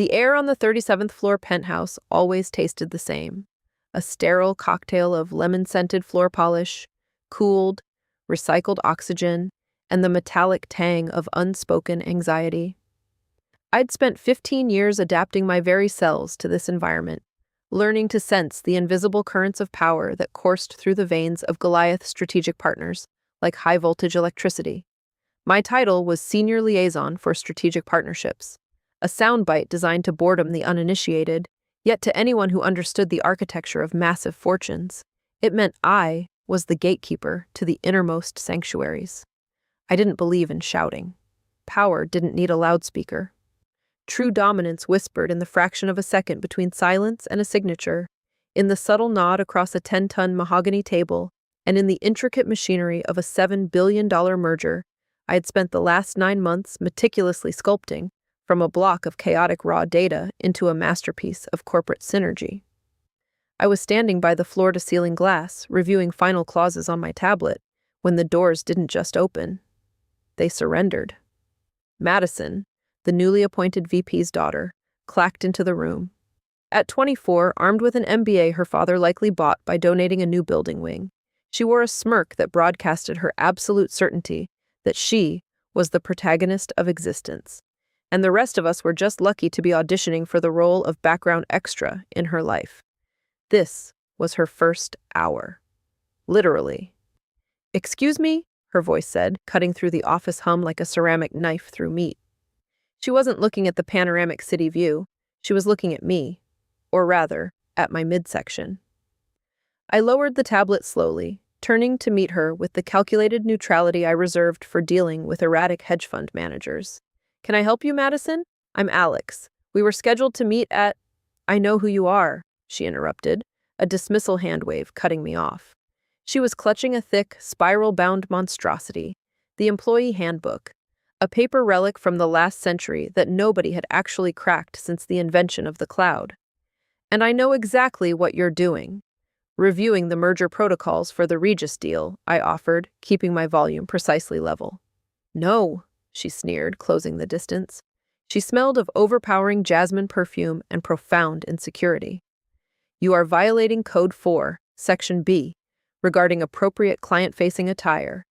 The air on the 37th floor penthouse always tasted the same. A sterile cocktail of lemon-scented floor polish, cooled, recycled oxygen, and the metallic tang of unspoken anxiety. I'd spent 15 years adapting my very cells to this environment, learning to sense the invisible currents of power that coursed through the veins of Goliath's strategic partners, like high-voltage electricity. My title was Senior Liaison for Strategic Partnerships, a soundbite designed to boredom the uninitiated, yet to anyone who understood the architecture of massive fortunes, it meant I was the gatekeeper to the innermost sanctuaries. I didn't believe in shouting. Power didn't need a loudspeaker. True dominance whispered in the fraction of a second between silence and a signature, in the subtle nod across a 10-ton mahogany table, and in the intricate machinery of a $7 billion merger I had spent the last 9 months meticulously sculpting from a block of chaotic raw data into a masterpiece of corporate synergy. I was standing by the floor-to-ceiling glass, reviewing final clauses on my tablet, when the doors didn't just open. They surrendered. Madison, the newly appointed VP's daughter, clacked into the room. At 24, armed with an MBA her father likely bought by donating a new building wing, she wore a smirk that broadcasted her absolute certainty that she was the protagonist of existence, and the rest of us were just lucky to be auditioning for the role of background extra in her life. This was her first hour. Literally. "Excuse me?" her voice said, cutting through the office hum like a ceramic knife through meat. She wasn't looking at the panoramic city view. She was looking at me, or rather, at my midsection. I lowered the tablet slowly, turning to meet her with the calculated neutrality I reserved for dealing with erratic hedge fund managers. "Can I help you, Madison? I'm Alex. We were scheduled to meet at—" "I know who you are," she interrupted, a dismissal handwave cutting me off. She was clutching a thick, spiral-bound monstrosity, the employee handbook, a paper relic from the last century that nobody had actually cracked since the invention of the cloud. "And I know exactly what you're doing. Reviewing the merger protocols for the Regis deal," I offered, keeping my volume precisely level. "No," she sneered, closing the distance. She smelled of overpowering jasmine perfume and profound insecurity. "You are violating Code 4, Section B, regarding appropriate client-facing attire."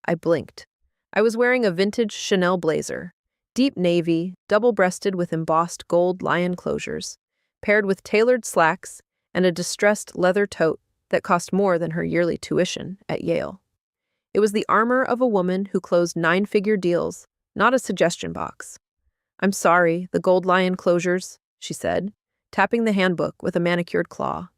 I blinked. I was wearing a vintage Chanel blazer, deep navy, double-breasted with embossed gold lion closures, paired with tailored slacks and a distressed leather tote that cost more than her yearly tuition at Yale. It was the armor of a woman who closed 9-figure deals, not a suggestion box. "I'm sorry, the gold lion closures," she said, tapping the handbook with a manicured claw.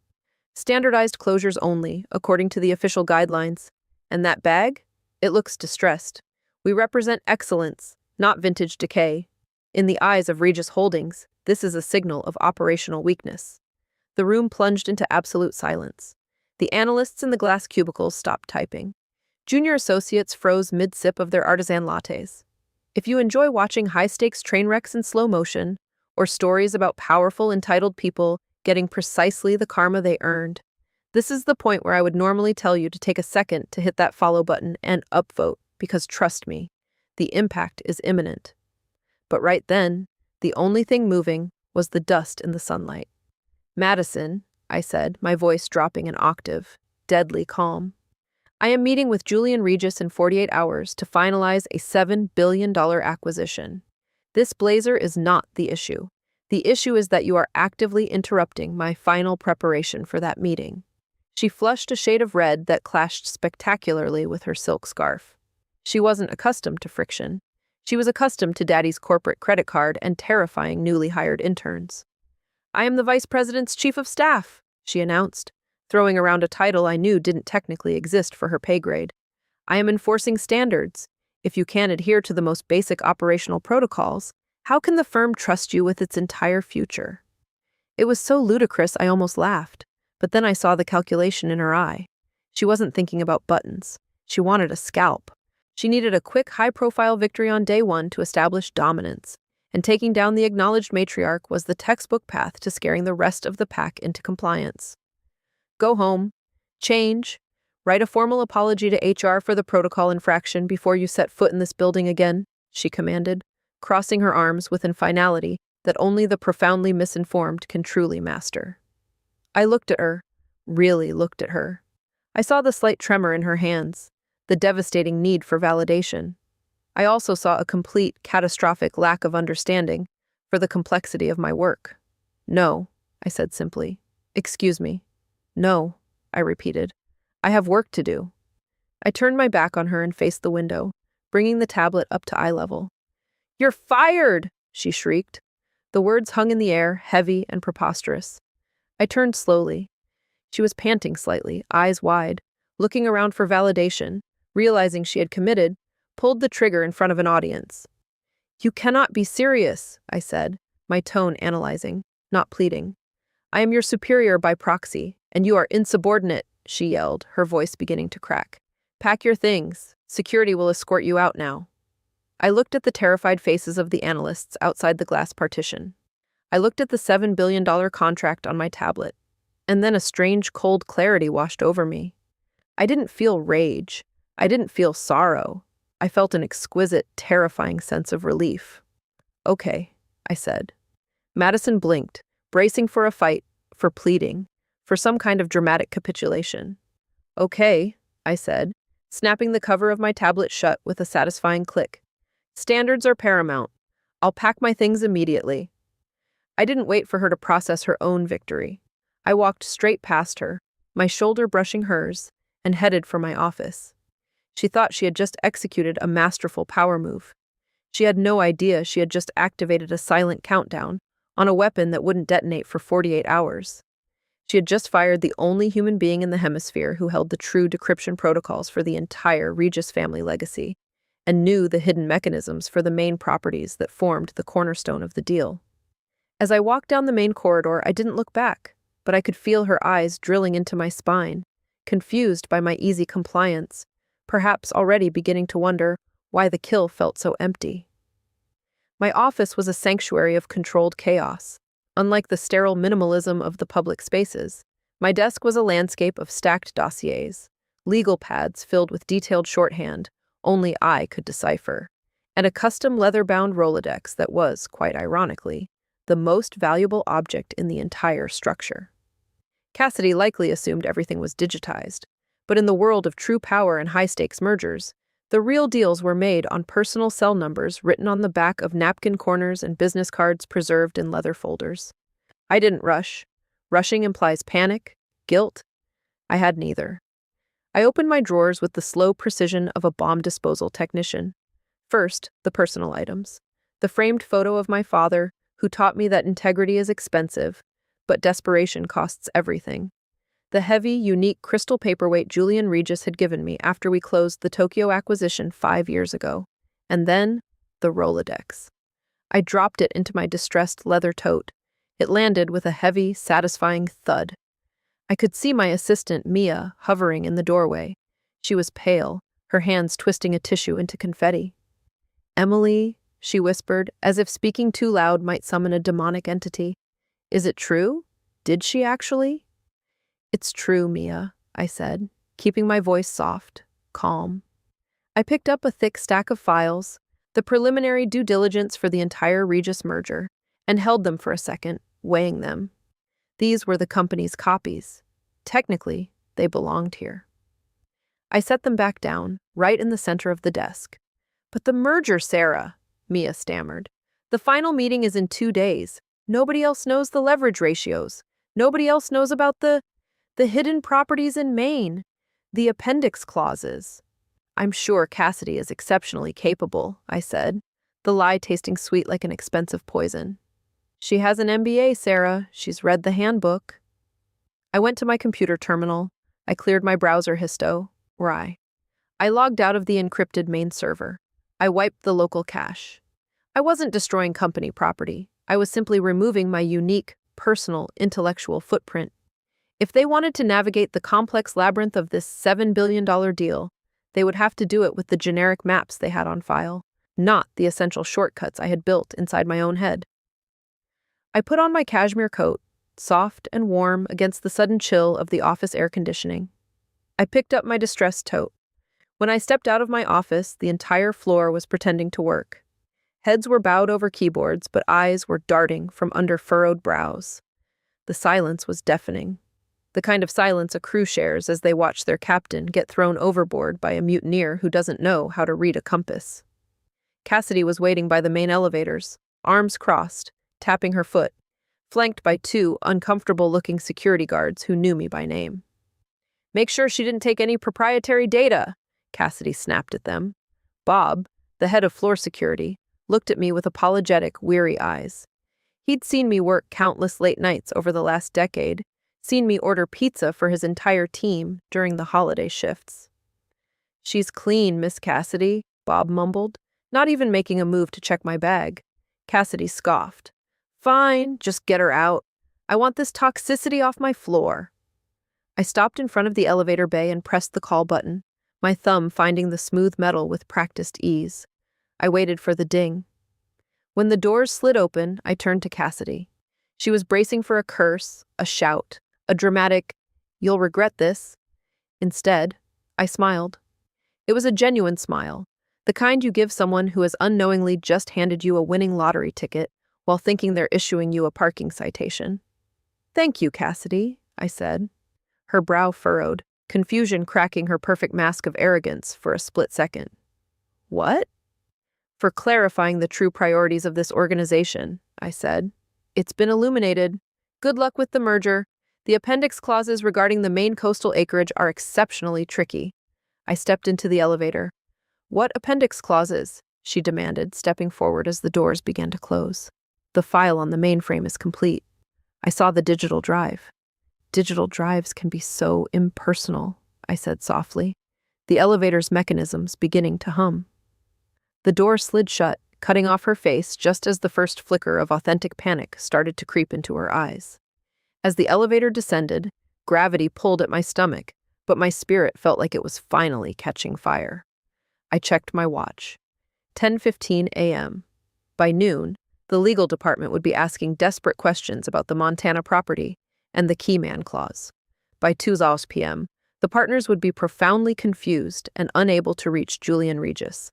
"Standardized closures only, according to the official guidelines. And that bag? It looks distressed. We represent excellence, not vintage decay. In the eyes of Regis Holdings, this is a signal of operational weakness." The room plunged into absolute silence. The analysts in the glass cubicles stopped typing. Junior associates froze mid-sip of their artisan lattes. If you enjoy watching high-stakes train wrecks in slow motion, or stories about powerful, entitled people getting precisely the karma they earned, this is the point where I would normally tell you to take a second to hit that follow button and upvote, because trust me, the impact is imminent. But right then, the only thing moving was the dust in the sunlight. "Madison," I said, my voice dropping an octave, deadly calm. "I am meeting with Julian Regis in 48 hours to finalize a $7 billion acquisition. This blazer is not the issue. The issue is that you are actively interrupting my final preparation for that meeting." She flushed a shade of red that clashed spectacularly with her silk scarf. She wasn't accustomed to friction. She was accustomed to Daddy's corporate credit card and terrifying newly hired interns. "I am the Vice President's Chief of Staff," she announced, throwing around a title I knew didn't technically exist for her pay grade. "I am enforcing standards. If you can't adhere to the most basic operational protocols, how can the firm trust you with its entire future?" It was so ludicrous I almost laughed, but then I saw the calculation in her eye. She wasn't thinking about buttons. She wanted a scalp. She needed a quick, high-profile victory on day one to establish dominance, and taking down the acknowledged matriarch was the textbook path to scaring the rest of the pack into compliance. "Go home, change, write a formal apology to HR for the protocol infraction before you set foot in this building again," she commanded, crossing her arms with finality that only the profoundly misinformed can truly master. I looked at her, really looked at her. I saw the slight tremor in her hands, the devastating need for validation. I also saw a complete, catastrophic lack of understanding for the complexity of my work. "No," I said simply. "Excuse me." "No," I repeated. "I have work to do." I turned my back on her and faced the window, bringing the tablet up to eye level. "You're fired!" she shrieked. The words hung in the air, heavy and preposterous. I turned slowly. She was panting slightly, eyes wide, looking around for validation, realizing she had committed, pulled the trigger in front of an audience. "You cannot be serious," I said, my tone analyzing, not pleading. "I am your superior by proxy, and you are insubordinate," she yelled, her voice beginning to crack. "Pack your things. Security will escort you out now." I looked at the terrified faces of the analysts outside the glass partition. I looked at the $7 billion contract on my tablet, and then a strange cold clarity washed over me. I didn't feel rage. I didn't feel sorrow. I felt an exquisite, terrifying sense of relief. "Okay," I said. Madison blinked, bracing for a fight, for pleading, for some kind of dramatic capitulation. "Okay," I said, snapping the cover of my tablet shut with a satisfying click. "Standards are paramount. I'll pack my things immediately." I didn't wait for her to process her own victory. I walked straight past her, my shoulder brushing hers, and headed for my office. She thought she had just executed a masterful power move. She had no idea she had just activated a silent countdown on a weapon that wouldn't detonate for 48 hours. She had just fired the only human being in the hemisphere who held the true decryption protocols for the entire Regis family legacy, and knew the hidden mechanisms for the main properties that formed the cornerstone of the deal. As I walked down the main corridor, I didn't look back, but I could feel her eyes drilling into my spine, confused by my easy compliance, perhaps already beginning to wonder why the kill felt so empty. My office was a sanctuary of controlled chaos. Unlike the sterile minimalism of the public spaces, my desk was a landscape of stacked dossiers, legal pads filled with detailed shorthand only I could decipher, and a custom leather-bound Rolodex that was, quite ironically, the most valuable object in the entire structure. Cassidy likely assumed everything was digitized, but in the world of true power and high-stakes mergers, the real deals were made on personal cell numbers written on the back of napkin corners and business cards preserved in leather folders. I didn't rush. Rushing implies panic, guilt. I had neither. I opened my drawers with the slow precision of a bomb disposal technician. First, the personal items. The framed photo of my father, who taught me that integrity is expensive, but desperation costs everything. The heavy, unique crystal paperweight Julian Regis had given me after we closed the Tokyo acquisition 5 years ago. And then, the Rolodex. I dropped it into my distressed leather tote. It landed with a heavy, satisfying thud. I could see my assistant, Mia, hovering in the doorway. She was pale, her hands twisting a tissue into confetti. "Emily," she whispered, as if speaking too loud might summon a demonic entity. "Is it true? Did she actually?" "It's true, Mia," I said, keeping my voice soft, calm. I picked up a thick stack of files, the preliminary due diligence for the entire Regis merger, and held them for a second, weighing them. These were the company's copies. Technically, they belonged here. I set them back down, right in the center of the desk. "But the merger, Sarah," Mia stammered. "The final meeting is in 2 days. Nobody else knows the leverage ratios. Nobody else knows about the hidden properties in Maine, the appendix clauses." "I'm sure Cassidy is exceptionally capable," I said, the lie tasting sweet like an expensive poison. "She has an MBA, Sarah. She's read the handbook." I went to my computer terminal. I cleared my browser histo. I logged out of the encrypted main server. I wiped the local cache. I wasn't destroying company property. I was simply removing my unique, personal, intellectual footprint. If they wanted to navigate the complex labyrinth of this $7 billion deal, they would have to do it with the generic maps they had on file, not the essential shortcuts I had built inside my own head. I put on my cashmere coat, soft and warm against the sudden chill of the office air conditioning. I picked up my distressed tote. When I stepped out of my office, the entire floor was pretending to work. Heads were bowed over keyboards, but eyes were darting from under furrowed brows. The silence was deafening. The kind of silence a crew shares as they watch their captain get thrown overboard by a mutineer who doesn't know how to read a compass. Cassidy was waiting by the main elevators, arms crossed, tapping her foot, flanked by two uncomfortable-looking security guards who knew me by name. "Make sure she didn't take any proprietary data," Cassidy snapped at them. Bob, the head of floor security, looked at me with apologetic, weary eyes. He'd seen me work countless late nights over the last decade, seen me order pizza for his entire team during the holiday shifts. "She's clean, Miss Cassidy," Bob mumbled, not even making a move to check my bag. Cassidy scoffed. "Fine, just get her out. I want this toxicity off my floor." I stopped in front of the elevator bay and pressed the call button, my thumb finding the smooth metal with practiced ease. I waited for the ding. When the doors slid open, I turned to Cassidy. She was bracing for a curse, a shout, a dramatic, "You'll regret this." Instead, I smiled. It was a genuine smile, the kind you give someone who has unknowingly just handed you a winning lottery ticket while thinking they're issuing you a parking citation. "Thank you, Cassidy," I said. Her brow furrowed, confusion cracking her perfect mask of arrogance for a split second. "What?" "For clarifying the true priorities of this organization," I said. "It's been illuminated. Good luck with the merger. The appendix clauses regarding the main coastal acreage are exceptionally tricky." I stepped into the elevator. "What appendix clauses?" she demanded, stepping forward as the doors began to close. "The file on the mainframe is complete." I saw the digital drive. "Digital drives can be so impersonal," I said softly, the elevator's mechanisms beginning to hum. The door slid shut, cutting off her face just as the first flicker of authentic panic started to creep into her eyes. As the elevator descended, gravity pulled at my stomach, but my spirit felt like it was finally catching fire. I checked my watch. 10:15 a.m. By noon, the legal department would be asking desperate questions about the Montana property and the keyman clause. By 2 p.m., the partners would be profoundly confused and unable to reach Julian Regis.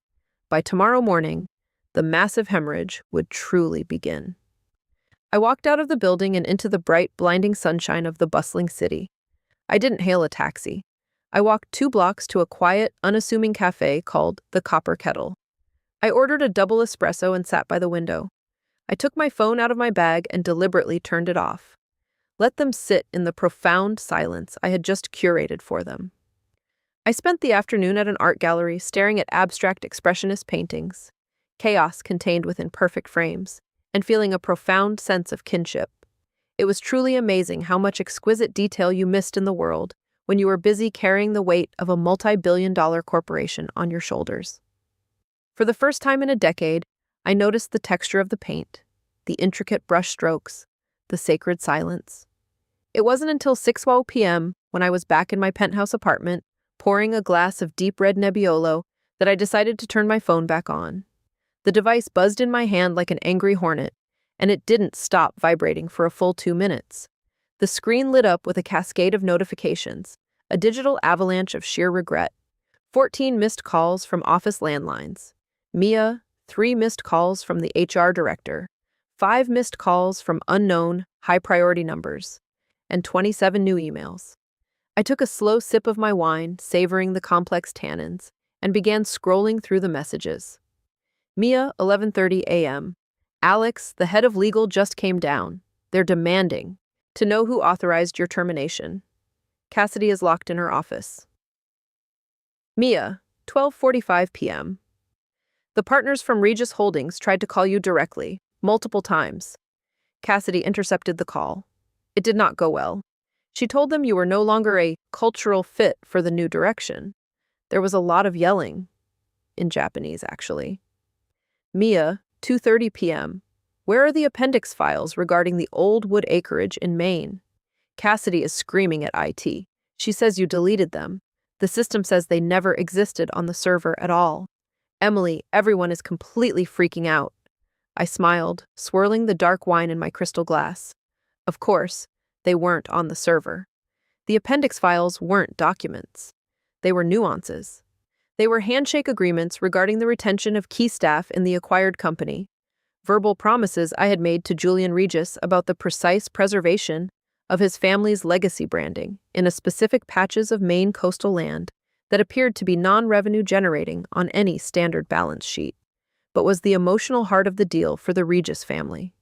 By tomorrow morning, the massive hemorrhage would truly begin. I walked out of the building and into the bright, blinding sunshine of the bustling city. I didn't hail a taxi. I walked 2 blocks to a quiet, unassuming cafe called the Copper Kettle. I ordered a double espresso and sat by the window. I took my phone out of my bag and deliberately turned it off. Let them sit in the profound silence I had just curated for them. I spent the afternoon at an art gallery staring at abstract expressionist paintings, chaos contained within perfect frames, and feeling a profound sense of kinship. It was truly amazing how much exquisite detail you missed in the world when you were busy carrying the weight of a multi-billion-dollar corporation on your shoulders. For the first time in a decade, I noticed the texture of the paint, the intricate brush strokes, the sacred silence. It wasn't until 6 p.m. when I was back in my penthouse apartment, pouring a glass of deep red Nebbiolo, that I decided to turn my phone back on. The device buzzed in my hand like an angry hornet, and it didn't stop vibrating for a full 2 minutes. The screen lit up with a cascade of notifications, a digital avalanche of sheer regret. 14 missed calls from office landlines. Mia, 3 missed calls from the HR director. 5 missed calls from unknown, high-priority numbers. And 27 new emails. I took a slow sip of my wine, savoring the complex tannins, and began scrolling through the messages. Mia, 11:30 a.m. "Alex, the head of legal just came down. They're demanding to know who authorized your termination. Cassidy is locked in her office." Mia, 12:45 p.m. "The partners from Regis Holdings tried to call you directly, multiple times." Cassidy intercepted the call. It did not go well. She told them you were no longer a cultural fit for the new direction. There was a lot of yelling. In Japanese, actually. Mia, 2:30 p.m. "Where are the appendix files regarding the old wood acreage in Maine?" Cassidy is screaming at IT. She says you deleted them. The system says they never existed on the server at all. Emily, everyone is completely freaking out. I smiled, swirling the dark wine in my crystal glass. Of course, they weren't on the server. The appendix files weren't documents. They were nuances. They were handshake agreements regarding the retention of key staff in the acquired company, verbal promises I had made to Julian Regis about the precise preservation of his family's legacy branding in a specific patches of Maine coastal land that appeared to be non-revenue generating on any standard balance sheet, but was the emotional heart of the deal for the Regis family.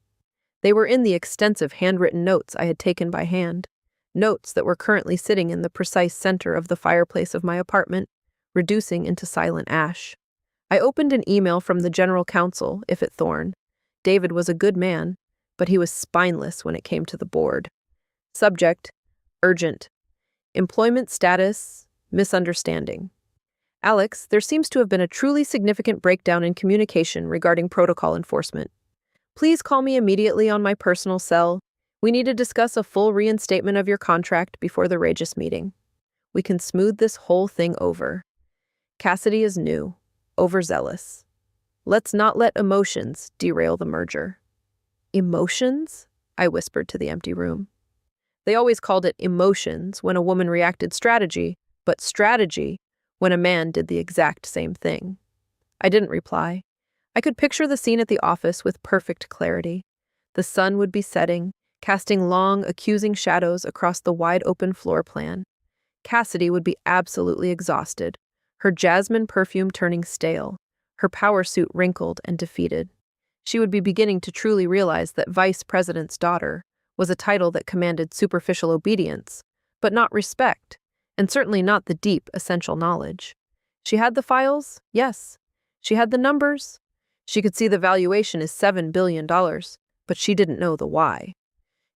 They were in the extensive handwritten notes I had taken by hand, notes that were currently sitting in the precise center of the fireplace of my apartment, reducing into silent ash. I opened an email from the general counsel, Ifit Thorne. David was a good man, but he was spineless when it came to the board. Subject: urgent. Employment status: misunderstanding. Alex, there seems to have been a truly significant breakdown in communication regarding protocol enforcement. Please call me immediately on my personal cell. We need to discuss a full reinstatement of your contract before the Regis meeting. We can smooth this whole thing over. Cassidy is new, overzealous. Let's not let emotions derail the merger. Emotions? I whispered to the empty room. They always called it emotions when a woman reacted strategy, but strategy when a man did the exact same thing. I didn't reply. I could picture the scene at the office with perfect clarity. The sun would be setting, casting long, accusing shadows across the wide-open floor plan. Cassidy would be absolutely exhausted, her jasmine perfume turning stale, her power suit wrinkled and defeated. She would be beginning to truly realize that vice president's daughter was a title that commanded superficial obedience, but not respect, and certainly not the deep, essential knowledge. She had the files, yes. She had the numbers. She could see the valuation is $7 billion, but she didn't know the why.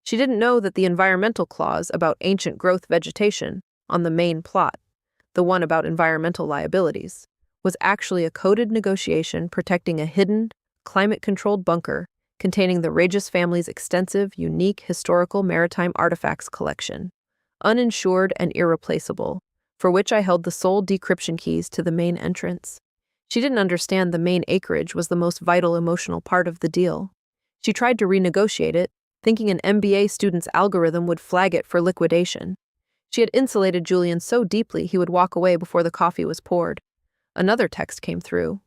She didn't know that the environmental clause about ancient growth vegetation on the main plot, the one about environmental liabilities, was actually a coded negotiation protecting a hidden, climate-controlled bunker containing the Regis family's extensive, unique historical maritime artifacts collection, uninsured and irreplaceable, for which I held the sole decryption keys to the main entrance. She didn't understand the main acreage was the most vital emotional part of the deal. She tried to renegotiate it, thinking an MBA student's algorithm would flag it for liquidation. She had insulated Julian so deeply he would walk away before the coffee was poured. Another text came through.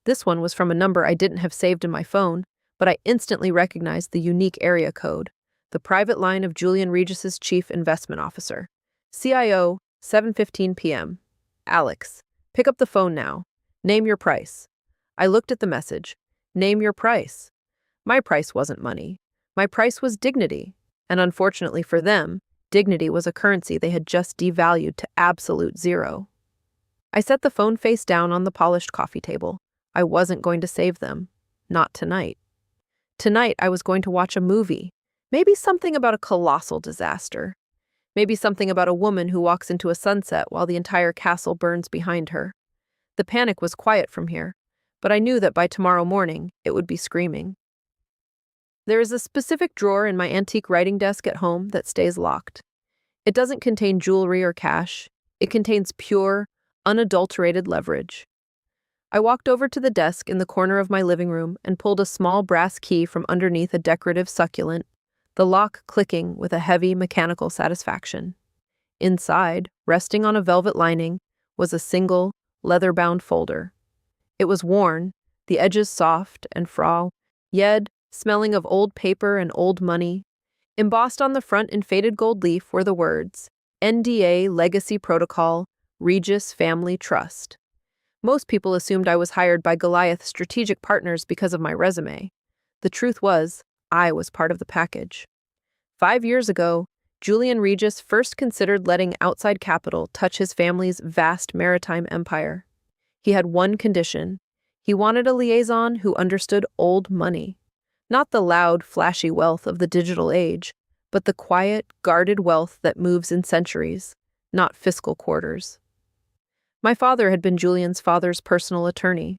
This one was from a number I didn't have saved in my phone, but I instantly recognized the unique area code, the private line of Julian Regis's chief investment officer. CIO, 7:15 p.m. Alex, pick up the phone now. Name your price. I looked at the message. Name your price. My price wasn't money. My price was dignity. And unfortunately for them, dignity was a currency they had just devalued to absolute zero. I set the phone face down on the polished coffee table. I wasn't going to save them. Not tonight. Tonight I was going to watch a movie. Maybe something about a colossal disaster. Maybe something about a woman who walks into a sunset while the entire castle burns behind her. The panic was quiet from here, but I knew that by tomorrow morning it would be screaming. There is a specific drawer in my antique writing desk at home that stays locked. It doesn't contain jewelry or cash. It contains pure, unadulterated leverage. I walked over to the desk in the corner of my living room and pulled a small brass key from underneath a decorative succulent, the lock clicking with a heavy mechanical satisfaction. Inside, resting on a velvet lining, was a single, leather-bound folder. It was worn, the edges soft and yet smelling of old paper and old money. Embossed on the front in faded gold leaf were the words, NDA Legacy Protocol, Regis Family Trust. Most people assumed I was hired by Goliath Strategic Partners because of my resume. The truth was, I was part of the package. 5 years ago, Julian Regis first considered letting outside capital touch his family's vast maritime empire. He had one condition. He wanted a liaison who understood old money. Not the loud, flashy wealth of the digital age, but the quiet, guarded wealth that moves in centuries, not fiscal quarters. My father had been Julian's father's personal attorney.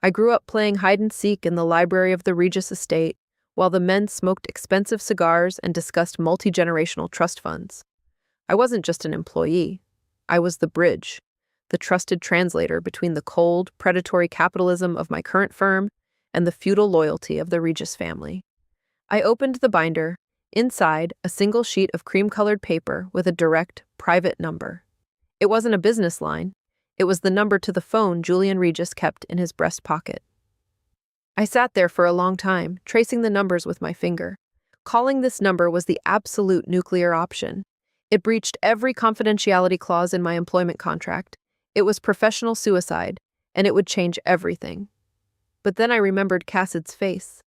I grew up playing hide-and-seek in the library of the Regis estate, while the men smoked expensive cigars and discussed multi-generational trust funds. I wasn't just an employee. I was the bridge, the trusted translator between the cold, predatory capitalism of my current firm and the feudal loyalty of the Regis family. I opened the binder. Inside, a single sheet of cream-colored paper with a direct, private number. It wasn't a business line. It was the number to the phone Julian Regis kept in his breast pocket. I sat there for a long time, tracing the numbers with my finger. Calling this number was the absolute nuclear option. It breached every confidentiality clause in my employment contract. It was professional suicide, and it would change everything. But then I remembered Cassid's face.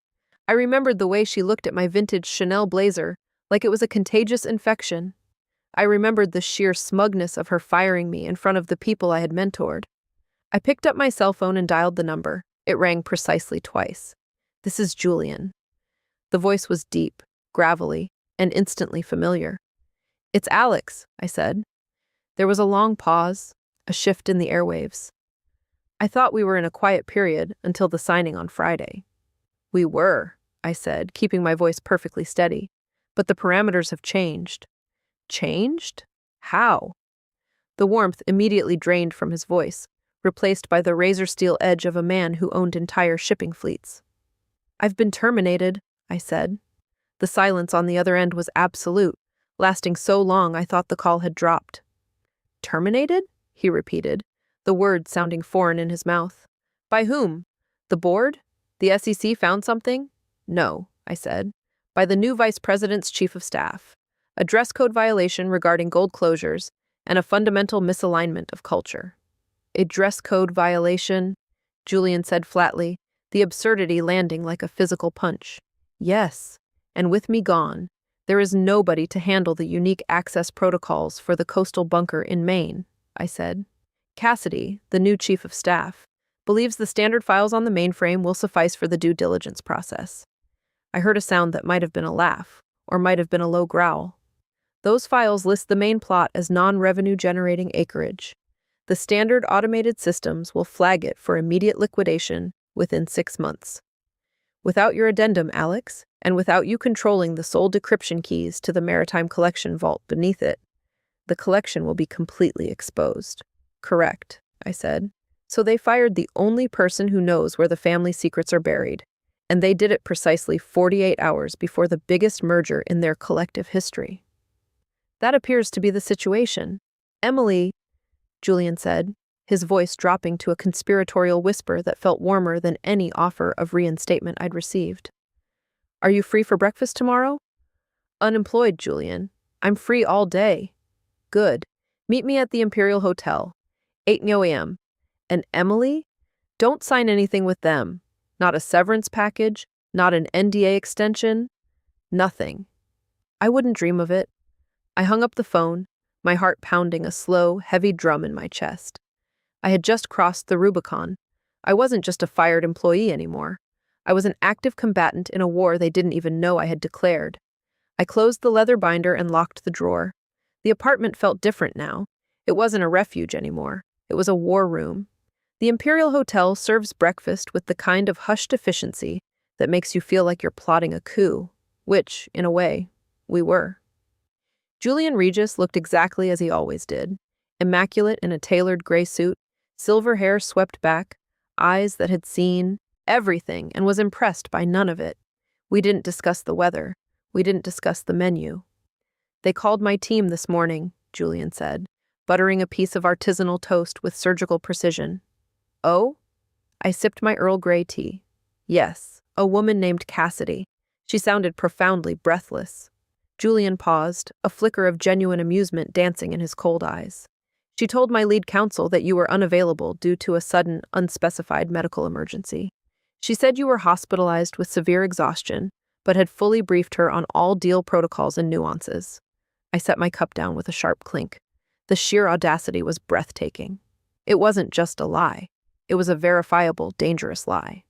I remembered the way she looked at my vintage Chanel blazer, like it was a contagious infection. I remembered the sheer smugness of her firing me in front of the people I had mentored. I picked up my cell phone and dialed the number. It rang precisely twice. "This is Julian." The voice was deep, gravelly, and instantly familiar. "It's Alex," I said. There was a long pause, a shift in the airwaves. I thought we were in a quiet period until the signing on Friday. "We were," I said, keeping my voice perfectly steady. "But the parameters have changed." "Changed? How?" The warmth immediately drained from his voice, replaced by the razor-steel edge of a man who owned entire shipping fleets. "I've been terminated," I said. The silence on the other end was absolute, lasting so long I thought the call had dropped. "Terminated?" he repeated, the word sounding foreign in his mouth. "By whom? The board? The SEC found something?" "No," I said. "By the new vice president's chief of staff. A dress code violation regarding gold closures, and a fundamental misalignment of culture." "A dress code violation?" Julian said flatly, the absurdity landing like a physical punch. "Yes, and with me gone, there is nobody to handle the unique access protocols for the coastal bunker in Maine," I said. "Cassidy, the new chief of staff, believes the standard files on the mainframe will suffice for the due diligence process." I heard a sound that might have been a laugh, or might have been a low growl. "Those files list the main plot as non-revenue generating acreage. The standard automated systems will flag it for immediate liquidation within 6 months. Without your addendum, Alex, and without you controlling the sole decryption keys to the maritime collection vault beneath it, the collection will be completely exposed." "Correct," I said. "So they fired the only person who knows where the family secrets are buried, and they did it precisely 48 hours before the biggest merger in their collective history." "That appears to be the situation. Emily," Julian said, his voice dropping to a conspiratorial whisper that felt warmer than any offer of reinstatement I'd received. "Are you free for breakfast tomorrow?" "Unemployed, Julian. I'm free all day." "Good. Meet me at the Imperial Hotel, 8 a.m. And Emily? Don't sign anything with them. Not a severance package, not an NDA extension, nothing." "I wouldn't dream of it." I hung up the phone, my heart pounding a slow, heavy drum in my chest. I had just crossed the Rubicon. I wasn't just a fired employee anymore. I was an active combatant in a war they didn't even know I had declared. I closed the leather binder and locked the drawer. The apartment felt different now. It wasn't a refuge anymore. It was a war room. The Imperial Hotel serves breakfast with the kind of hushed efficiency that makes you feel like you're plotting a coup, which, in a way, we were. Julian Regis looked exactly as he always did, immaculate in a tailored gray suit, silver hair swept back, eyes that had seen everything and was impressed by none of it. We didn't discuss the weather. We didn't discuss the menu. "They called my team this morning," Julian said, buttering a piece of artisanal toast with surgical precision. "Oh?" I sipped my Earl Grey tea. "Yes, a woman named Cassidy." She sounded profoundly breathless. Julian paused, a flicker of genuine amusement dancing in his cold eyes. "She told my lead counsel that you were unavailable due to a sudden, unspecified medical emergency. She said you were hospitalized with severe exhaustion, but had fully briefed her on all deal protocols and nuances." I set my cup down with a sharp clink. The sheer audacity was breathtaking. It wasn't just a lie. It was a verifiable, dangerous lie.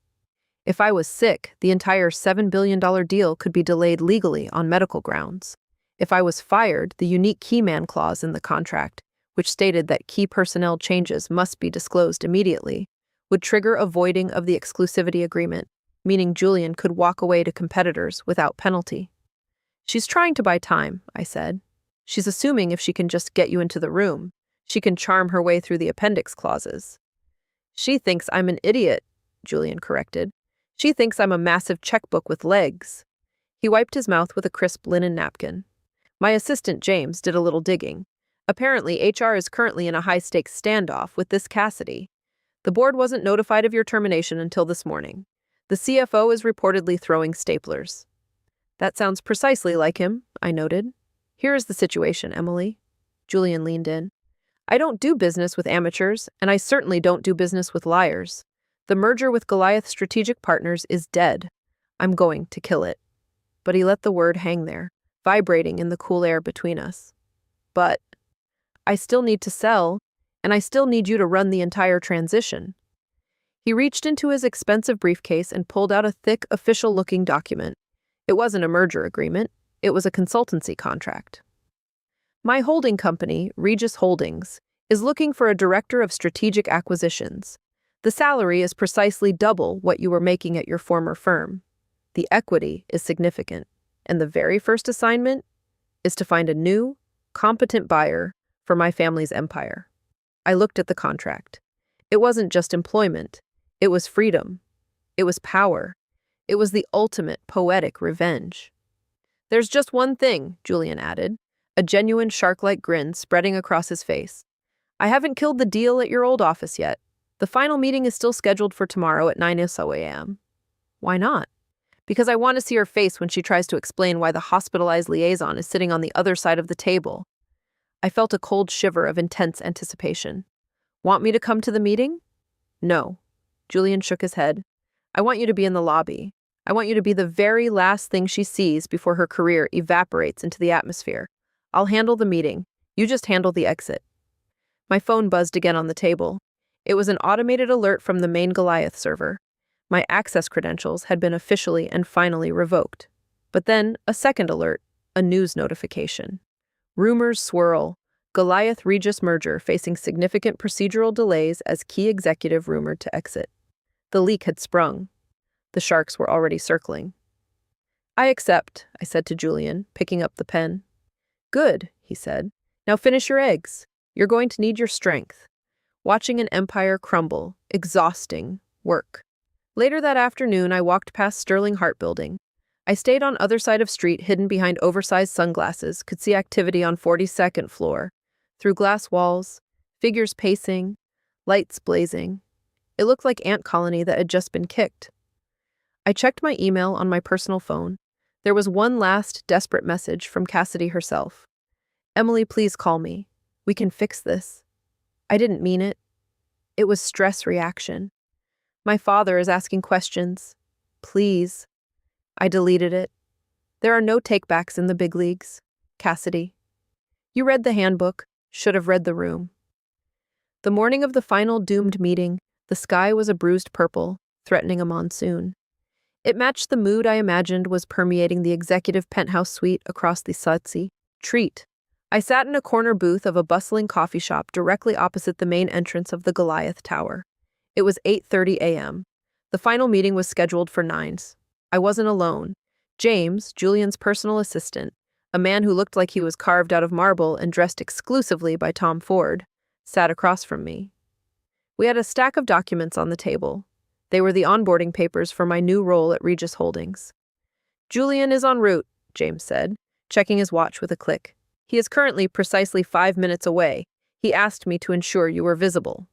If I was sick, the entire $7 billion deal could be delayed legally on medical grounds. If I was fired, the unique keyman clause in the contract, which stated that key personnel changes must be disclosed immediately, would trigger a voiding of the exclusivity agreement, meaning Julian could walk away to competitors without penalty. "She's trying to buy time," I said. "She's assuming if she can just get you into the room, she can charm her way through the appendix clauses." "She thinks I'm an idiot," Julian corrected. "She thinks I'm a massive checkbook with legs." He wiped his mouth with a crisp linen napkin. "My assistant, James, did a little digging. Apparently, HR is currently in a high-stakes standoff with this Cassidy. The board wasn't notified of your termination until this morning. The CFO is reportedly throwing staplers. That sounds precisely like him, I noted. Here is the situation, Emily. Julian leaned in. I don't do business with amateurs, and I certainly don't do business with liars. The merger with Goliath Strategic Partners is dead. I'm going to kill it. But he let the word hang there, vibrating in the cool air between us. But I still need to sell, and I still need you to run the entire transition. He reached into his expensive briefcase and pulled out a thick, official-looking document. It wasn't a merger agreement. It was a consultancy contract. My holding company, Regis Holdings, is looking for a director of strategic acquisitions. The salary is precisely double what you were making at your former firm. The equity is significant, and the very first assignment is to find a new, competent buyer for my family's empire. I looked at the contract. It wasn't just employment. It was freedom. It was power. It was the ultimate poetic revenge. There's just one thing, Julian added, a genuine shark-like grin spreading across his face. I haven't killed the deal at your old office yet. The final meeting is still scheduled for tomorrow at 9 a.m. Why not? Because I want to see her face when she tries to explain why the hospitalized liaison is sitting on the other side of the table. I felt a cold shiver of intense anticipation. Want me to come to the meeting? No. Julian shook his head. I want you to be in the lobby. I want you to be the very last thing she sees before her career evaporates into the atmosphere. I'll handle the meeting. You just handle the exit. My phone buzzed again on the table. It was an automated alert from the main Goliath server. My access credentials had been officially and finally revoked. But then, a second alert, a news notification. Rumors swirl. Goliath-Regis merger facing significant procedural delays as key executive rumored to exit. The leak had sprung. The sharks were already circling. I accept, I said to Julian, picking up the pen. Good, he said. Now finish your eggs. You're going to need your strength. Watching an empire crumble, exhausting work. Later that afternoon, I walked past Sterling Hart Building. I stayed on other side of street, hidden behind oversized sunglasses, could see activity on 42nd floor. Through glass walls, figures pacing, lights blazing. It looked like ant colony that had just been kicked. I checked my email on my personal phone. There was one last desperate message from Cassidy herself. Emily, please call me. We can fix this. I didn't mean it. It was stress reaction. My father is asking questions. Please. I deleted it. There are no takebacks in the big leagues. Cassidy. You read the handbook, should have read the room. The morning of the final doomed meeting, the sky was a bruised purple, threatening a monsoon. It matched the mood I imagined was permeating the executive penthouse suite across the Satsi. Treat. I sat in a corner booth of a bustling coffee shop directly opposite the main entrance of the Goliath Tower. It was 8:30 a.m. The final meeting was scheduled for 9. I wasn't alone. James, Julian's personal assistant, a man who looked like he was carved out of marble and dressed exclusively by Tom Ford, sat across from me. We had a stack of documents on the table. They were the onboarding papers for my new role at Regis Holdings. Julian is en route, James said, checking his watch with a click. He is currently precisely 5 minutes away. He asked me to ensure you were visible.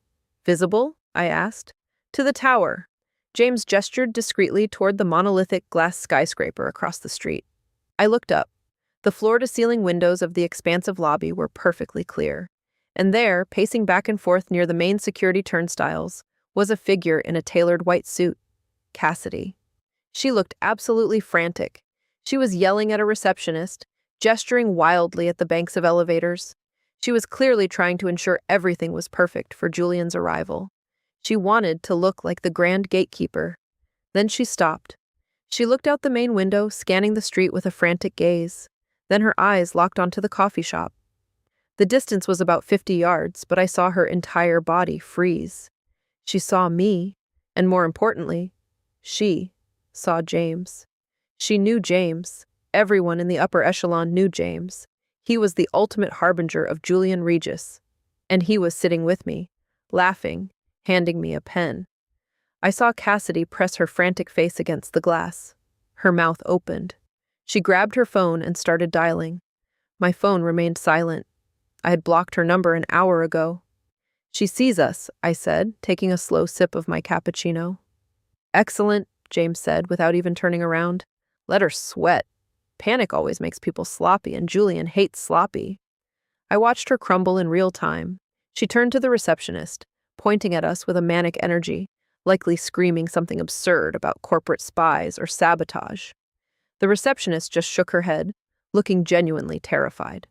Visible? I asked. To the tower. James gestured discreetly toward the monolithic glass skyscraper across the street. I looked up. The floor-to-ceiling windows of the expansive lobby were perfectly clear. And there, pacing back and forth near the main security turnstiles, was a figure in a tailored white suit. Cassidy. She looked absolutely frantic. She was yelling at a receptionist, gesturing wildly at the banks of elevators. She was clearly trying to ensure everything was perfect for Julian's arrival. She wanted to look like the grand gatekeeper. Then she stopped. She looked out the main window, scanning the street with a frantic gaze. Then her eyes locked onto the coffee shop. The distance was about 50 yards, but I saw her entire body freeze. She saw me, and more importantly, she saw James. She knew James. Everyone in the upper echelon knew James. He was the ultimate harbinger of Julian Regis. And he was sitting with me, laughing, handing me a pen. I saw Cassidy press her frantic face against the glass. Her mouth opened. She grabbed her phone and started dialing. My phone remained silent. I had blocked her number an hour ago. She sees us, I said, taking a slow sip of my cappuccino. Excellent, James said, without even turning around. Let her sweat. Panic always makes people sloppy, and Julian hates sloppy. I watched her crumble in real time. She turned to the receptionist, pointing at us with a manic energy, likely screaming something absurd about corporate spies or sabotage. The receptionist just shook her head, looking genuinely terrified.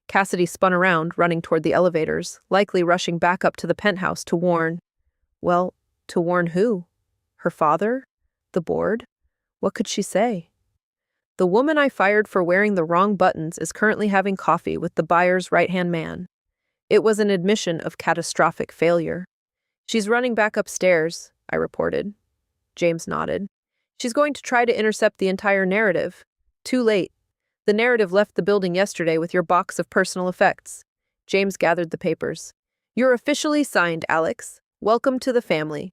Cassidy spun around, running toward the elevators, likely rushing back up to the penthouse to warn. Well, to warn who? Her father? The board? What could she say? The woman I fired for wearing the wrong buttons is currently having coffee with the buyer's right-hand man. It was an admission of catastrophic failure. She's running back upstairs, I reported. James nodded. She's going to try to intercept the entire narrative. Too late. The narrative left the building yesterday with your box of personal effects. James gathered the papers. You're officially signed, Alex. Welcome to the family.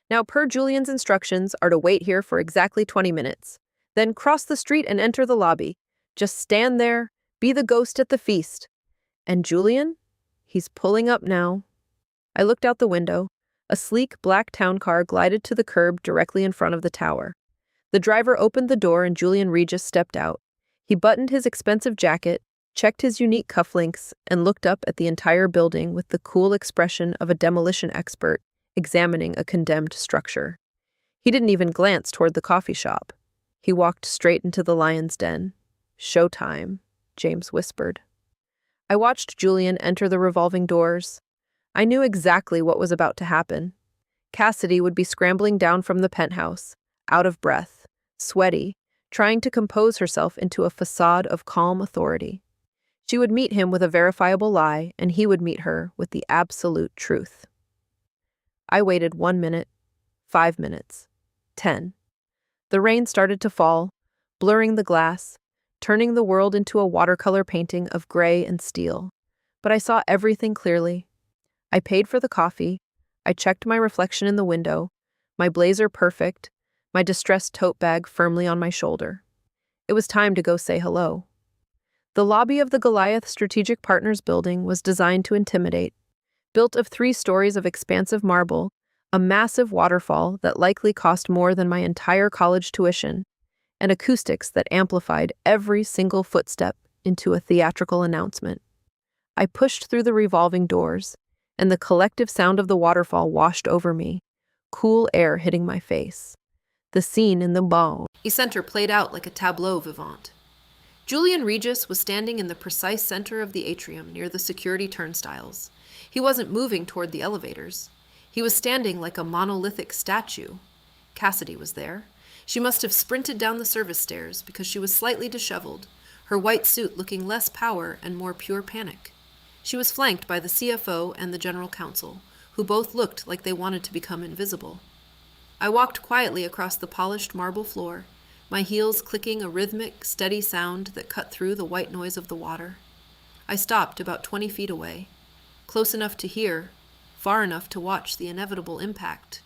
Now, per Julian's instructions, are to wait here for exactly 20 minutes. Then cross the street and enter the lobby. Just stand there, be the ghost at the feast. And Julian? He's pulling up now. I looked out the window. A sleek black town car glided to the curb directly in front of the tower. The driver opened the door and Julian Regis stepped out. He buttoned his expensive jacket, checked his unique cufflinks, and looked up at the entire building with the cool expression of a demolition expert examining a condemned structure. He didn't even glance toward the coffee shop. He walked straight into the lion's den. Showtime, James whispered. I watched Julian enter the revolving doors. I knew exactly what was about to happen. Cassidy would be scrambling down from the penthouse, out of breath, sweaty, trying to compose herself into a facade of calm authority. She would meet him with a verifiable lie, and he would meet her with the absolute truth. I waited 1 minute, 5 minutes, 10. The rain started to fall, blurring the glass, turning the world into a watercolor painting of gray and steel. But I saw everything clearly. I paid for the coffee. I checked my reflection in the window, my blazer perfect, my distressed tote bag firmly on my shoulder. It was time to go say hello. The lobby of the Goliath Strategic Partners building was designed to intimidate. Built of 3 stories of expansive marble, a massive waterfall that likely cost more than my entire college tuition, and acoustics that amplified every single footstep into a theatrical announcement. I pushed through the revolving doors, and the collective sound of the waterfall washed over me, cool air hitting my face. The scene in the ball center played out like a tableau vivant. Julian Regis was standing in the precise center of the atrium near the security turnstiles. He wasn't moving toward the elevators. He was standing like a monolithic statue. Cassidy was there. She must have sprinted down the service stairs because she was slightly disheveled, her white suit looking less power and more pure panic. She was flanked by the CFO and the general counsel, who both looked like they wanted to become invisible. I walked quietly across the polished marble floor, my heels clicking a rhythmic, steady sound that cut through the white noise of the water. I stopped about 20 feet away, close enough to hear, far enough to watch the inevitable impact.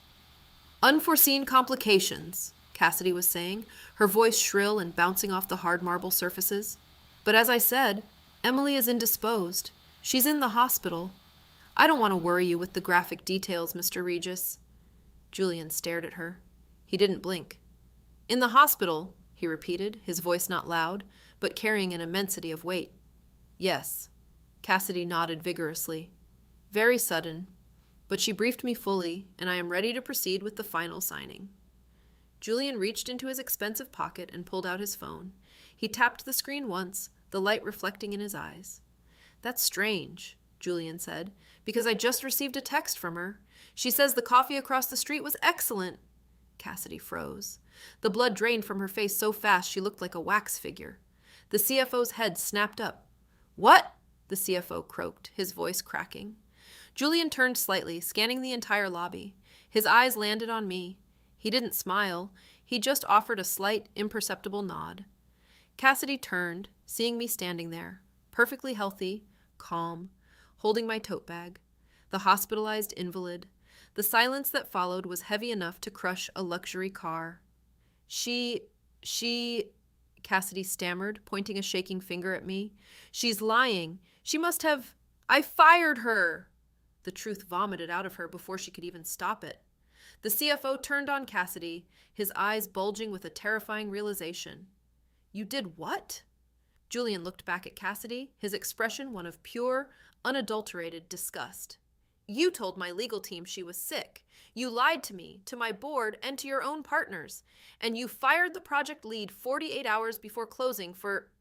Unforeseen complications, Cassidy was saying, her voice shrill and bouncing off the hard marble surfaces. But as I said, Emily is indisposed. She's in the hospital. I don't want to worry you with the graphic details, Mr. Regis. Julian stared at her. He didn't blink. In the hospital, he repeated, his voice not loud, but carrying an immensity of weight. Yes. Cassidy nodded vigorously. Very sudden, but she briefed me fully, and I am ready to proceed with the final signing. Julian reached into his expensive pocket and pulled out his phone. He tapped the screen once, the light reflecting in his eyes. That's strange, Julian said, because I just received a text from her. She says the coffee across the street was excellent. Cassidy froze. The blood drained from her face so fast she looked like a wax figure. The CFO's head snapped up. What? The CFO croaked, his voice cracking. Julian turned slightly, scanning the entire lobby. His eyes landed on me. He didn't smile. He just offered a slight, imperceptible nod. Cassidy turned, seeing me standing there, perfectly healthy, calm, holding my tote bag, the hospitalized invalid. The silence that followed was heavy enough to crush a luxury car. She, Cassidy stammered, pointing a shaking finger at me. She's lying. She must have, I fired her! The truth vomited out of her before she could even stop it. The CFO turned on Cassidy, his eyes bulging with a terrifying realization. You did what? Julian looked back at Cassidy, his expression one of pure, unadulterated disgust. You told my legal team she was sick. You lied to me, to my board, and to your own partners. And you fired the project lead 48 hours before closing for...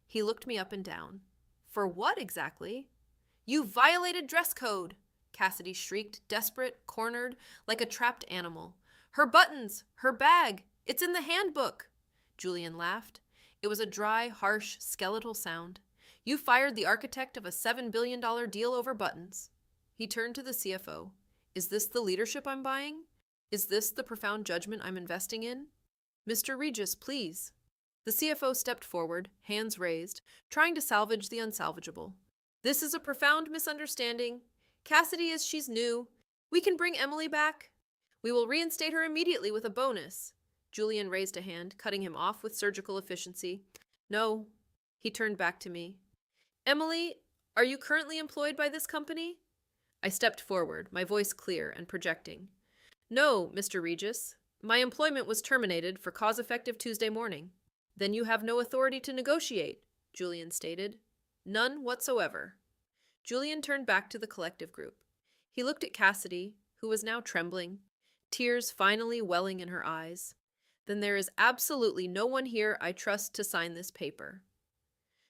He looked me up and down. For what exactly? You violated dress code, Cassidy shrieked, desperate, cornered, like a trapped animal. Her buttons, her bag, it's in the handbook. Julian laughed. It was a dry, harsh, skeletal sound. You fired the architect of a $7 billion deal over buttons. He turned to the CFO. Is this the leadership I'm buying? Is this the profound judgment I'm investing in? Mr. Regis, please. The CFO stepped forward, hands raised, trying to salvage the unsalvageable. This is a profound misunderstanding. Cassidy is she's new. We can bring Emily back. We will reinstate her immediately with a bonus. Julian raised a hand, cutting him off with surgical efficiency. No. He turned back to me. Emily, are you currently employed by this company? I stepped forward, my voice clear and projecting. No, Mr. Regis. My employment was terminated for cause effective Tuesday morning. Then you have no authority to negotiate, Julian stated. None whatsoever. Julian turned back to the collective group. He looked at Cassidy, who was now trembling, tears finally welling in her eyes. Then there is absolutely no one here I trust to sign this paper.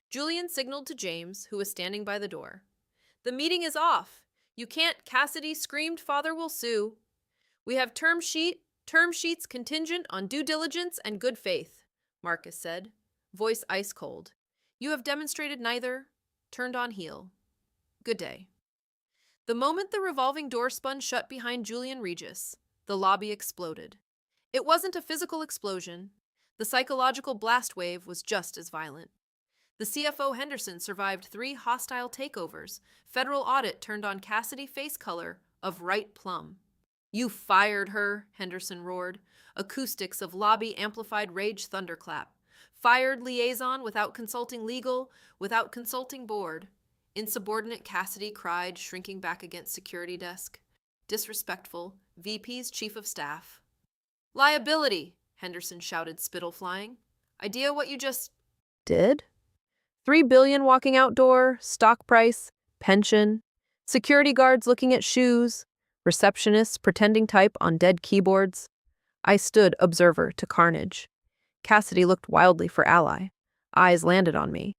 Julian signaled to James, who was standing by the door. The meeting is off. You can't, Cassidy screamed, Father will sue. We have term sheets contingent on due diligence and good faith, Marcus said, voice ice cold. You have demonstrated neither. Turned on heel. Good day. The moment the revolving door spun shut behind Julian Regis, the lobby exploded. It wasn't a physical explosion. The psychological blast wave was just as violent. The CFO Henderson survived 3 hostile takeovers. Federal audit turned on Cassidy face color of right plum. You fired her, Henderson roared. Acoustics of lobby amplified rage thunderclap. Fired liaison without consulting legal, without consulting board. Insubordinate Cassidy cried, shrinking back against security desk. Disrespectful, VP's chief of staff. Liability, Henderson shouted, spittle flying. Idea what you just... Did? $3 billion walking outdoor, stock price, pension, security guards looking at shoes, receptionists pretending type on dead keyboards. I stood observer to carnage. Cassidy looked wildly for ally. Eyes landed on me.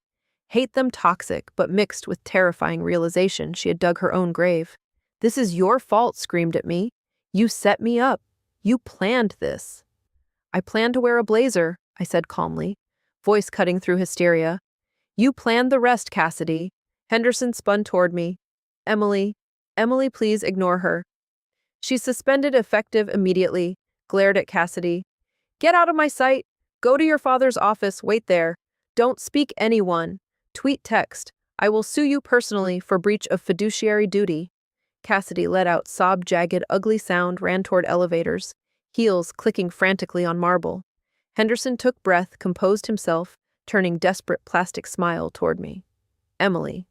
Hate them toxic, but mixed with terrifying realization she had dug her own grave. This is your fault, screamed at me. You set me up. You planned this. I planned to wear a blazer, I said calmly, voice cutting through hysteria. You planned the rest, Cassidy. Henderson spun toward me. Emily, please ignore her. She suspended effective immediately, glared at Cassidy. Get out of my sight. Go to your father's office, wait there. Don't speak anyone. Tweet text. I will sue you personally for breach of fiduciary duty. Cassidy let out sob-jagged, ugly sound, ran toward elevators, heels clicking frantically on marble. Henderson took breath, composed himself, turning desperate plastic smile toward me. Emily.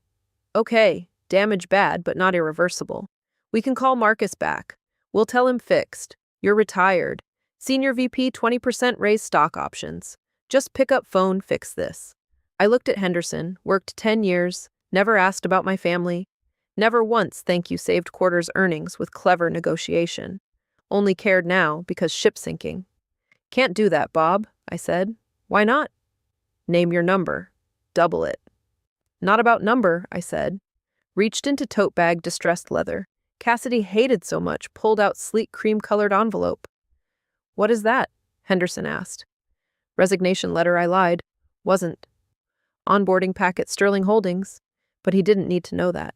Okay, damage bad, but not irreversible. We can call Marcus back. We'll tell him fixed. You're retired. Senior VP 20% raise stock options. Just pick up phone, fix this. I looked at Henderson, worked 10 years, never asked about my family. Never once, thank you, saved quarters earnings with clever negotiation. Only cared now because ship sinking. Can't do that, Bob, I said. Why not? Name your number. Double it. Not about number, I said. Reached into tote bag distressed leather. Cassidy hated so much, pulled out sleek cream-colored envelope. What is that? Henderson asked. Resignation letter, I lied. Wasn't. Onboarding packet Sterling Holdings. But he didn't need to know that.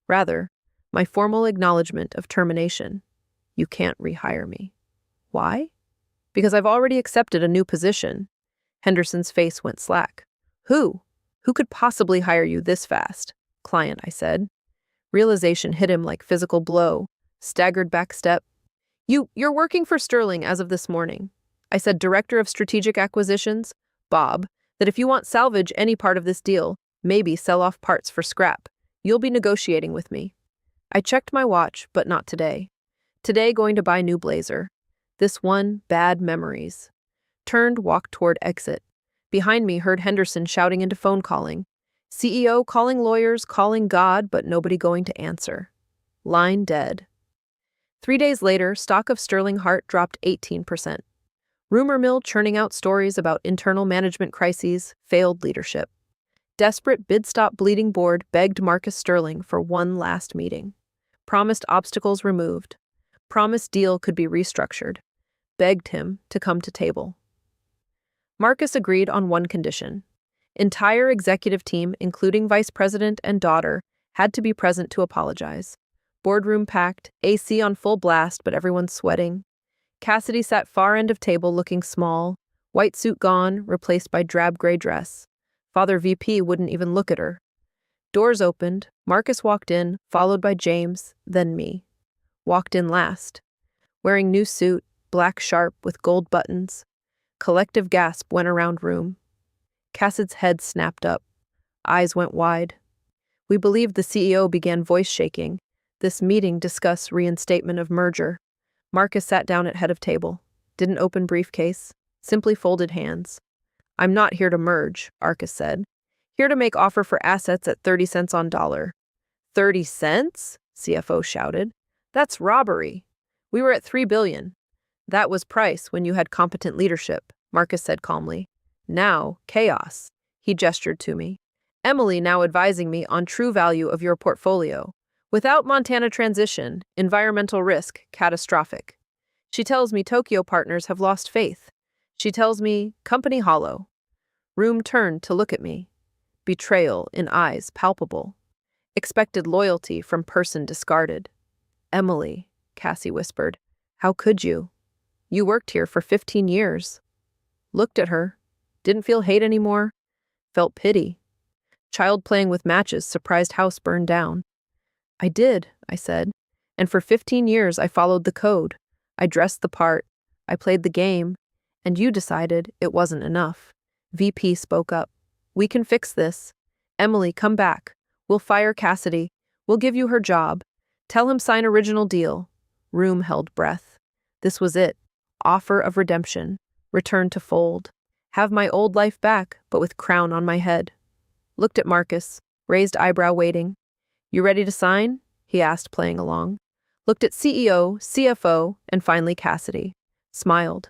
Rather, my formal acknowledgement of termination. You can't rehire me. Why? Because I've already accepted a new position. Henderson's face went slack. Who? Who could possibly hire you this fast? Client, I said. Realization hit him like physical blow. Staggered back step. You're working for Sterling as of this morning. I said, Director of Strategic Acquisitions, Bob, that if you want salvage any part of this deal, maybe sell off parts for scrap. You'll be negotiating with me. I checked my watch, but not today. Today, going to buy new blazer. This one, bad memories. Turned, walked toward exit. Behind me, heard Henderson shouting into phone calling. CEO calling lawyers, calling God, but nobody going to answer. Line dead. 3 days later, stock of Sterling Heart dropped 18%. Rumor mill churning out stories about internal management crises, failed leadership. Desperate bid stop bleeding board begged Marcus Sterling for one last meeting. Promised obstacles removed. Promised deal could be restructured. Begged him to come to table. Marcus agreed on one condition. Entire executive team, including vice president and daughter, had to be present to apologize. Boardroom packed, AC on full blast, but everyone's sweating. Cassidy sat far end of table looking small, white suit gone, replaced by drab gray dress. Father VP wouldn't even look at her. Doors opened, Marcus walked in, followed by James, then me. Walked in last. Wearing new suit, black sharp with gold buttons. Collective gasp went around room. Cassidy's head snapped up. Eyes went wide. We believed the CEO began voice shaking. This meeting discussed reinstatement of merger. Marcus sat down at head of table. Didn't open briefcase. Simply folded hands. I'm not here to merge, Arcus said. Here to make offer for assets at 30 cents on dollar. 30 cents? CFO shouted. That's robbery. We were at 3 billion. That was price when you had competent leadership, Marcus said calmly. Now, chaos. He gestured to me. Emily now advising me on true value of your portfolio. Without Montana transition, environmental risk, catastrophic. She tells me Tokyo partners have lost faith. She tells me, company hollow. Room turned to look at me. Betrayal in eyes palpable. Expected loyalty from person discarded. Emily, Cassie whispered, how could you? You worked here for 15 years. Looked at her. Didn't feel hate anymore. Felt pity. Child playing with matches, surprised house burned down. I did, I said. And for 15 years I followed the code. I dressed the part. I played the game. And you decided it wasn't enough. VP spoke up. We can fix this. Emily, come back. We'll fire Cassidy. We'll give you her job. Tell him sign original deal. Room held breath. This was it. Offer of redemption. Return to fold. Have my old life back, but with crown on my head. Looked at Marcus. Raised eyebrow waiting. You ready to sign? He asked, playing along. Looked at CEO, CFO, and finally Cassidy. Smiled.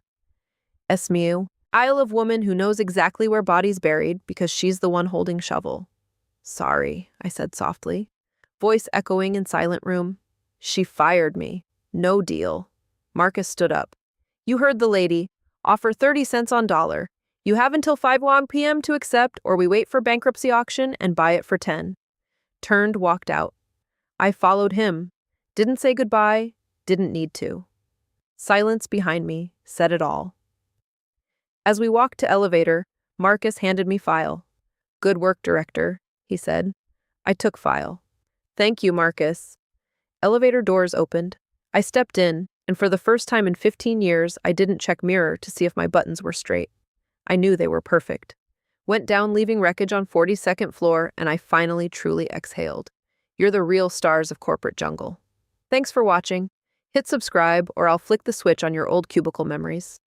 Esmiu, Isle of woman who knows exactly where body's buried because she's the one holding shovel. Sorry, I said softly. Voice echoing in silent room. She fired me. No deal. Marcus stood up. You heard the lady. Offer 30 cents on dollar. You have until 5 p.m. to accept, or we wait for bankruptcy auction and buy it for 10. Turned, walked out. I followed him. Didn't say goodbye. Didn't need to. Silence behind me said it all. As we walked to elevator, Marcus handed me file. Good work, director, he said. I took file. Thank you, Marcus. Elevator doors opened. I stepped in, and for the first time in 15 years, I didn't check mirror to see if my buttons were straight. I knew they were perfect. Went down leaving wreckage on 42nd floor, and I finally truly exhaled. You're the real stars of corporate jungle. Thanks for watching. Hit subscribe, or I'll flick the switch on your old cubicle memories.